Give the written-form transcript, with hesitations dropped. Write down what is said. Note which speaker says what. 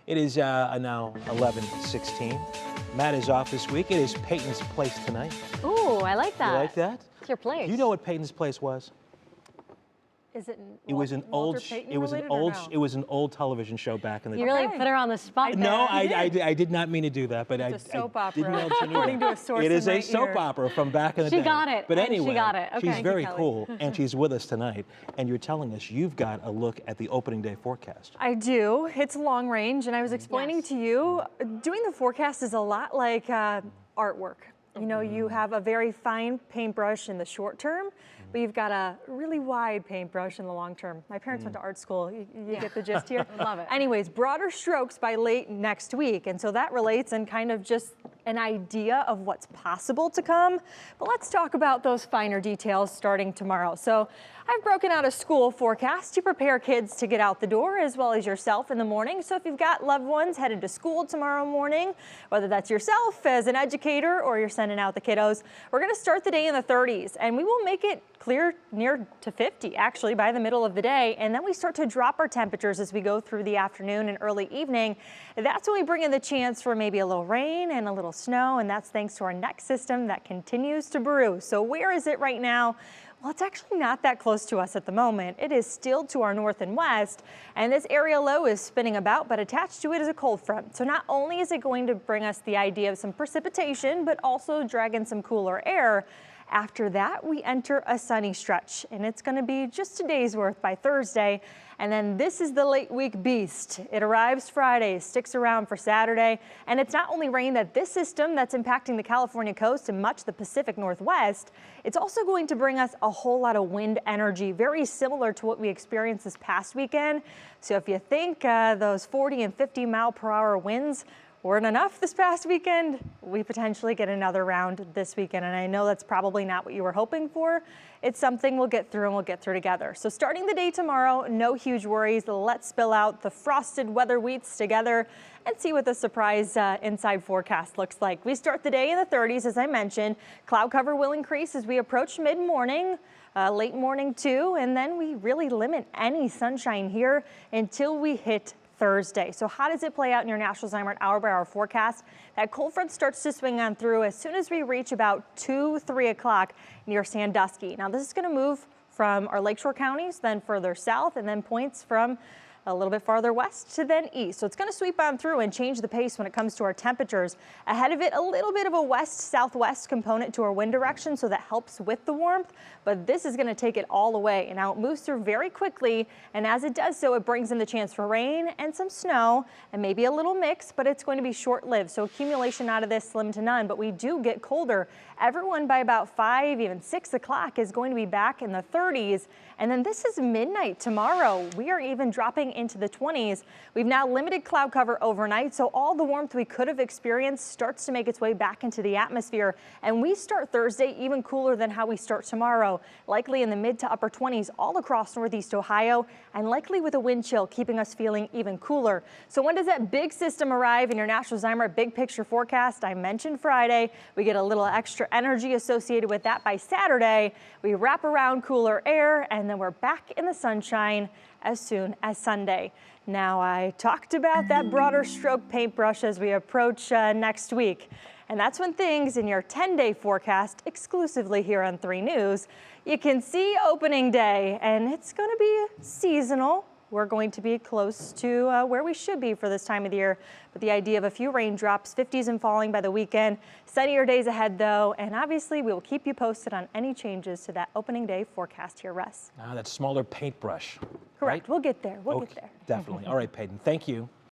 Speaker 1: It is now 11:16. Matt is off this week. It is Payton's place tonight.
Speaker 2: Ooh, I like that.
Speaker 1: You like that?
Speaker 2: It's your place.
Speaker 1: You know what Payton's place was?
Speaker 2: Is it?
Speaker 1: It was an old. It was an old television show back in the day.
Speaker 2: You really put her on the spot.
Speaker 1: No, I did not mean to do that, but
Speaker 3: It's a soap
Speaker 1: I
Speaker 3: opera.
Speaker 1: didn't know she knew
Speaker 3: According
Speaker 1: that.
Speaker 3: to a source
Speaker 1: It is
Speaker 3: in
Speaker 1: a
Speaker 3: my
Speaker 1: soap
Speaker 3: ear.
Speaker 1: opera from back in the day.
Speaker 2: She got it.
Speaker 1: But
Speaker 2: And
Speaker 1: anyway,
Speaker 2: she got it. Okay.
Speaker 1: she's
Speaker 2: Thank you,
Speaker 1: very
Speaker 3: Kelly.
Speaker 1: cool, and she's with us tonight. And you're telling us you've got a look at the opening day forecast.
Speaker 3: I do. It's long range, and I was explaining to you, doing the forecast is a lot like artwork. You know, you have a very fine paintbrush in the short term, but you've got a really wide paintbrush in the long term. My parents went to art school. You get the gist here?
Speaker 2: Love it.
Speaker 3: Anyways, broader strokes by late next week. And so that relates and kind of just an idea of what's possible to come. But let's talk about those finer details starting tomorrow. So I've broken out a school forecast to prepare kids to get out the door as well as yourself in the morning. So if you've got loved ones headed to school tomorrow morning, whether that's yourself as an educator or you're sending out the kiddos, we're going to start the day in the 30s and we will make it clear near to 50 actually by the middle of the day. And then we start to drop our temperatures as we go through the afternoon and early evening. That's when we bring in the chance for maybe a little rain and a little snow. And that's thanks to our next system that continues to brew. So where is it right now? Well, it's actually not that close to us at the moment. It is still to our north and west, and this area low is spinning about, but attached to it is a cold front. So not only is it going to bring us the idea of some precipitation, but also drag in some cooler air. After that, we enter a sunny stretch, and it's going to be just a day's worth by Thursday. And then this is the late week beast. It arrives Friday, sticks around for Saturday, and it's not only rain that this system that's impacting the California coast and much the Pacific Northwest, it's also going to bring us a whole lot of wind energy, very similar to what we experienced this past weekend. So if you think those 40 and 50 mile per hour winds weren't enough this past weekend, we potentially get another round this weekend. And I know that's probably not what you were hoping for. It's something we'll get through and we'll get through together. So starting the day tomorrow, no huge worries. Let's spill out the frosted weather wheats together and see what the surprise inside forecast looks like. We start the day in the 30s, as I mentioned. Cloud cover will increase as we approach mid-morning. Late morning too, and then we really limit any sunshine here until we hit Thursday. So how does it play out in your National Zymer hour by hour forecast? That cold front starts to swing on through as soon as we reach about 2-3 o'clock near Sandusky. Now this is going to move from our lakeshore counties, then further south, and then points from a little bit farther west to then east. So it's going to sweep on through and change the pace when it comes to our temperatures. Ahead of it, a little bit of a west-southwest component to our wind direction, so that helps with the warmth. But this is going to take it all away. And now it moves through very quickly. And as it does so, it brings in the chance for rain and some snow and maybe a little mix, but it's going to be short-lived. So accumulation out of this slim to none. But we do get colder. Everyone by about 5, even 6 o'clock is going to be back in the 30s. And then this is midnight tomorrow. We are even dropping into the 20s. We've now limited cloud cover overnight, so all the warmth we could have experienced starts to make its way back into the atmosphere. And we start Thursday even cooler than how we start tomorrow, likely in the mid to upper 20s all across Northeast Ohio, and likely with a wind chill keeping us feeling even cooler. So when does that big system arrive in your National Zymer big picture forecast? I mentioned Friday. We get a little extra energy associated with that by Saturday. We wrap around cooler air, and then we're back in the sunshine as soon as Sunday. Now, I talked about that broader stroke paintbrush as we approach next week. And that's when things in your 10-day forecast, exclusively here on 3 News, you can see opening day, and it's going to be seasonal. We're going to be close to where we should be for this time of the year. But the idea of a few raindrops, 50s and falling by the weekend. Sunnier days ahead, though. And obviously, we will keep you posted on any changes to that opening day forecast here, Russ.
Speaker 1: That smaller paintbrush.
Speaker 3: Correct.
Speaker 1: Right?
Speaker 3: We'll get there. We'll get there.
Speaker 1: Definitely. All right, Payton. Thank you.